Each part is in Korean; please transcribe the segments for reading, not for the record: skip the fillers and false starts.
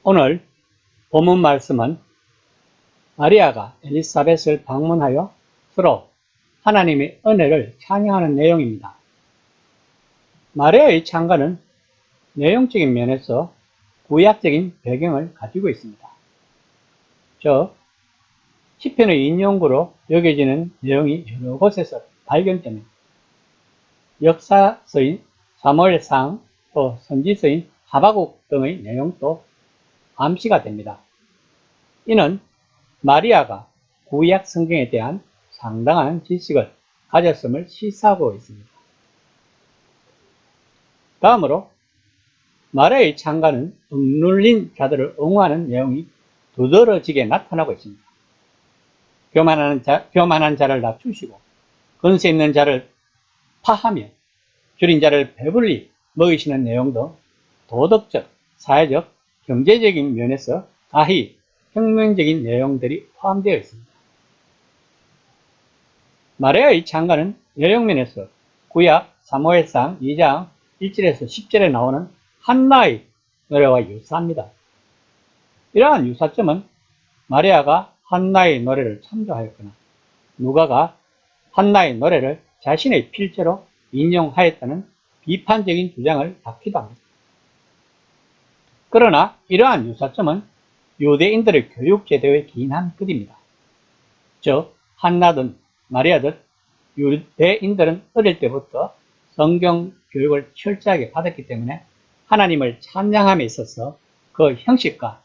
오늘 본문 말씀은 마리아가 엘리사벳을 방문하여 서로 하나님의 은혜를 찬양하는 내용입니다. 마리아의 찬가는 내용적인 면에서 구약적인 배경을 가지고 있습니다. 즉, 시편의 인용구로 여겨지는 내용이 여러 곳에서 발견되며 역사서인 사무엘상, 또 선지서인 하박국 등의 내용도 암시가 됩니다. 이는 마리아가 구약 성경에 대한 상당한 지식을 가졌음을 시사하고 있습니다. 다음으로 마리아의 찬가는 억눌린 자들을 응원하는 내용이 두드러지게 나타나고 있습니다. 교만한 자를 낮추시고 권세 있는 자를 파하며 줄인 자를 배불리 먹이시는 내용도 도덕적, 사회적, 경제적인 면에서 가히 혁명적인 내용들이 포함되어 있습니다. 마리아의 찬가는 내용면에서 구약 사무엘상 2장 1절에서 10절에 나오는 한나의 노래와 유사합니다. 이러한 유사점은 마리아가 한나의 노래를 참조하였거나 누가가 한나의 노래를 자신의 필제로 인용하였다는 비판적인 주장을 받기도 합니다. 그러나 이러한 유사점은 유대인들의 교육 제도에 기인한 것입니다. 즉, 한나든 마리아든 유대인들은 어릴 때부터 성경 교육을 철저하게 받았기 때문에 하나님을 찬양함에 있어서 그 형식과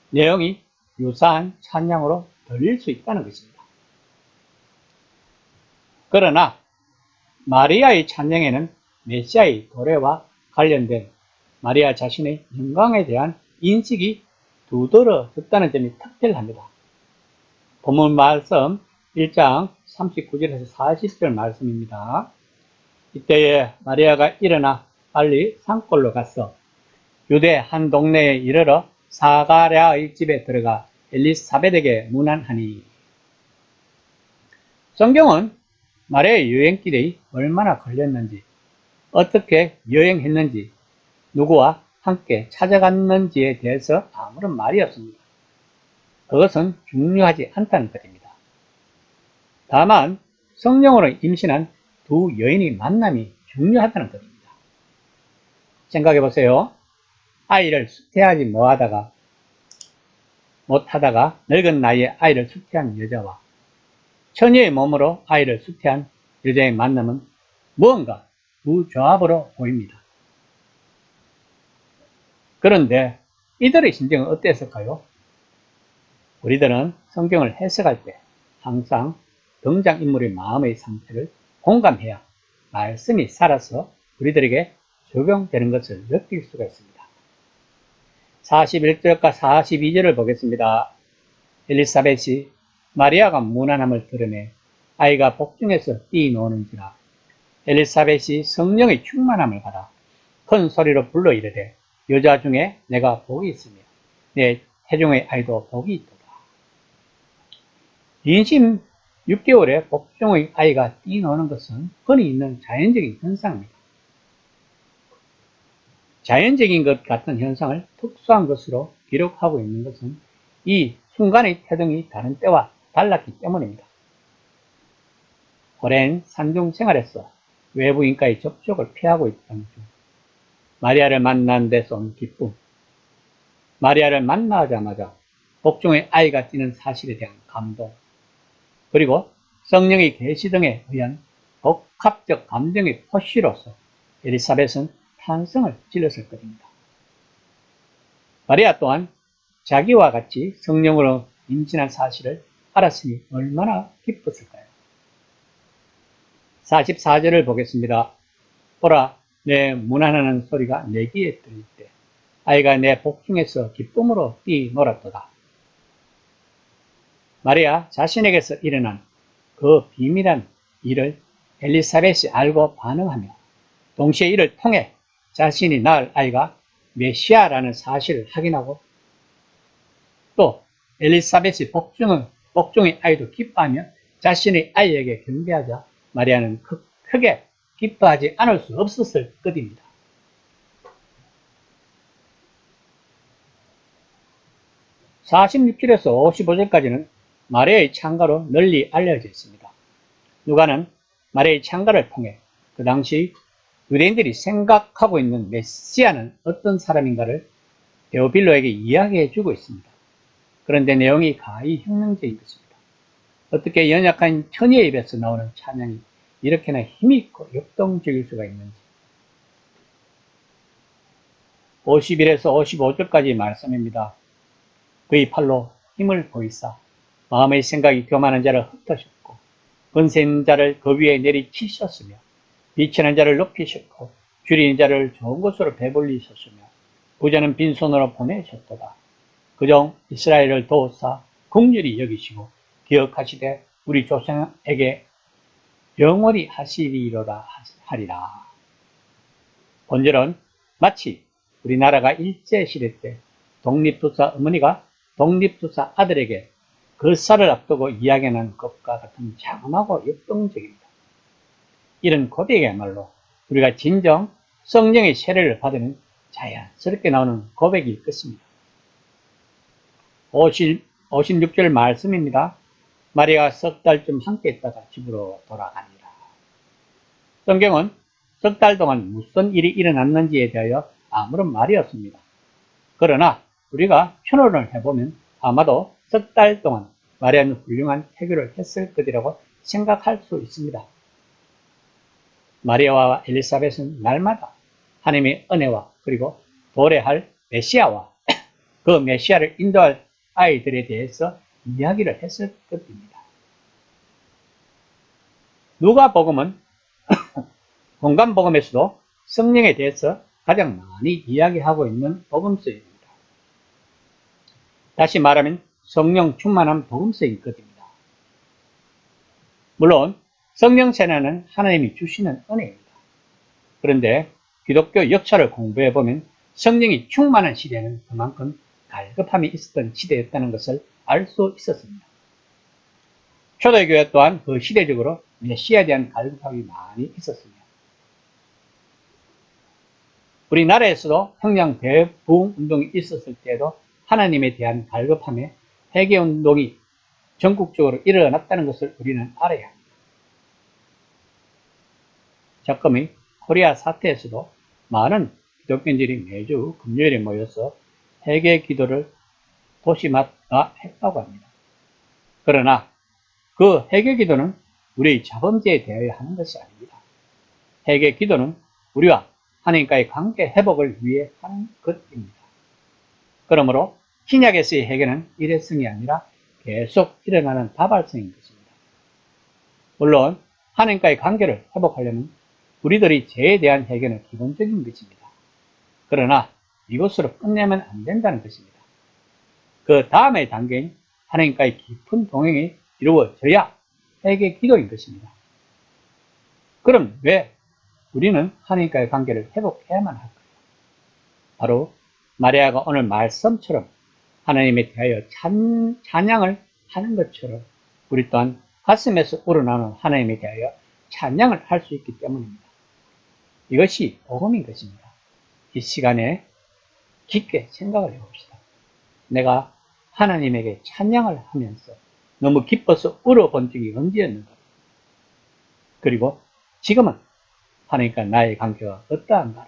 내용이 유사한 찬양으로 들릴 수 있다는 것입니다. 그러나 마리아의 찬양에는 메시아의 도래와 관련된 마리아 자신의 영광에 대한 인식이 두드러졌다는 점이 특별합니다. 본문 말씀 1장 39절에서 40절 말씀입니다. 이때에 마리아가 일어나 빨리 산골로 가서 유대 한 동네에 이르러 사가랴의 집에 들어가 엘리사벳에게 문안하니. 성경은 마리아의 여행길이 얼마나 걸렸는지, 어떻게 여행했는지, 누구와 함께 찾아갔는지에 대해서 아무런 말이 없습니다. 그것은 중요하지 않다는 것입니다. 다만 성령으로 임신한 두 여인의 만남이 중요하다는 것입니다. 생각해 보세요. 아이를 수태하지 못하다가 늙은 나이에 아이를 수태한 여자와 처녀의 몸으로 아이를 수태한 여자의 만남은 무언가 두 조합으로 보입니다. 그런데 이들의 심정은 어땠을까요? 우리들은 성경을 해석할 때 항상 등장인물의 마음의 상태를 공감해야 말씀이 살아서 우리들에게 적용되는 것을 느낄 수가 있습니다. 41절과 42절을 보겠습니다. 엘리사벳이 마리아가 문안함을 들으매 아이가 복중에서 뛰노는지라. 엘리사벳이 성령의 충만함을 받아 큰 소리로 불러 이르되 여자 중에 내가 복이 있으며 내 태중의 아이도 복이 있도다. 임신 6개월에 복중의 아이가 뛰노는 것은 흔히 있는 자연적인 현상입니다. 자연적인 것 같은 현상을 특수한 것으로 기록하고 있는 것은 이 순간의 태동이 다른 때와 달랐기 때문입니다. 오랜 산중 생활에서 외부인과의 접촉을 피하고 있던 중 마리아를 만난 데서 온 기쁨, 마리아를 만나자마자 복중의 아이가 뛰는 사실에 대한 감동, 그리고 성령의 계시 등에 의한 복합적 감정의 포시로서 엘리사벳은 탄성을 질렀을 것입니다. 마리아 또한 자기와 같이 성령으로 임신한 사실을 알았으니 얼마나 기뻤을까요? 44절을 보겠습니다. 보라, 내 문안하는 소리가 내 귀에 들릴 때 아이가 내 복중에서 기쁨으로 뛰놀았도다. 마리아 자신에게서 일어난 그 비밀한 일을 엘리사벳이 알고 반응하며 동시에 이를 통해 자신이 낳을 아이가 메시아라는 사실을 확인하고 또 엘리사벳이 복중의 아이도 기뻐하며 자신의 아이에게 경배하자 마리아는 크게 기뻐하지 않을 수 없었을 것입니다. 46절에서 55절까지는 마리아의 창가로 널리 알려져 있습니다. 누가는 마리아의 창가를 통해 그 당시 유대인들이 생각하고 있는 메시아는 어떤 사람인가를 데오빌로에게 이야기해 주고 있습니다. 그런데 내용이 가히 혁명적인 것입니다. 어떻게 연약한 처녀의 입에서 나오는 찬양이 이렇게나 힘있고 역동적일 수가 있는지. 51에서 55절까지 말씀입니다. 그의 팔로 힘을 보이사 마음의 생각이 교만한 자를 흩으셨고 권세 있는 자를 그 위에 내리치셨으며 비치는 자를 높이셨고 줄이는 자를 좋은 곳으로 배불리셨으며 부자는 빈손으로 보내셨도다. 그종 이스라엘을 도우사 긍휼히 여기시고 기억하시되 우리 조상에게 영원히 하시리로다 하리라. 본절은 마치 우리나라가 일제시대 때 독립투사 어머니가 독립투사 아들에게 거사를 앞두고 이야기하는 것과 같은 장엄하고 역동적입니다. 이런 고백이야말로 우리가 진정 성령의 세례를 받으면 자연스럽게 나오는 고백일 것입니다. 56절 말씀입니다. 마리아가 석 달쯤 함께 있다가 집으로 돌아가니라. 성경은 석 달 동안 무슨 일이 일어났는지에 대하여 아무런 말이 없습니다. 그러나 우리가 추론을 해보면 아마도 석 달 동안 마리아는 훌륭한 태교를 했을 것이라고 생각할 수 있습니다. 마리아와 엘리사벳은 날마다 하나님의 은혜와 그리고 도래할 메시아와 그 메시아를 인도할 아이들에 대해서 이야기를 했을 것입니다. 누가복음은 공간복음에서도 성령에 대해서 가장 많이 이야기하고 있는 복음서입니다. 다시 말하면 성령 충만한 복음서일 것입니다. 물론 성령 세례는 하나님이 주시는 은혜입니다. 그런데 기독교 역사를 공부해보면 성령이 충만한 시대는 그만큼 갈급함이 있었던 시대였다는 것을 알 수 있었습니다. 초대교회 또한 그 시대적으로 메시아에 대한 갈급함이 많이 있었습니다. 우리나라에서도 평양 대부흥 운동이 있었을 때에도 하나님에 대한 갈급함에 회개 운동이 전국적으로 일어났다는 것을 우리는 알아야 합니다. 작금의 코리아 사태에서도 많은 기독교인들이 매주 금요일에 모여서 회개 기도를 도시마다 했다고 합니다. 그러나 그 회개 기도는 우리의 자범죄에 대하여 하는 것이 아닙니다. 회개 기도는 우리와 하나님과의 관계 회복을 위해 하는 것입니다. 그러므로 신약에서의 회개는 일회성이 아니라 계속 일어나는 다발성인 것입니다. 물론 하나님과의 관계를 회복하려면 우리들이 죄에 대한 회개는 기본적인 것입니다. 그러나 이것으로 끝내면 안 된다는 것입니다. 그 다음의 단계인 하나님과의 깊은 동행이 이루어져야 회개 기도인 것입니다. 그럼 왜 우리는 하나님과의 관계를 회복해야만 할까요? 바로 마리아가 오늘 말씀처럼 하나님에 대하여 찬양을 하는 것처럼 우리 또한 가슴에서 우러나오는 하나님에 대하여 찬양을 할 수 있기 때문입니다. 이것이 복음인 것입니다. 이 시간에 깊게 생각을 해봅시다. 내가 하나님에게 찬양을 하면서 너무 기뻐서 울어본 적이 언제였는가? 그리고 지금은 하나님과 나의 관계가 어떠한가?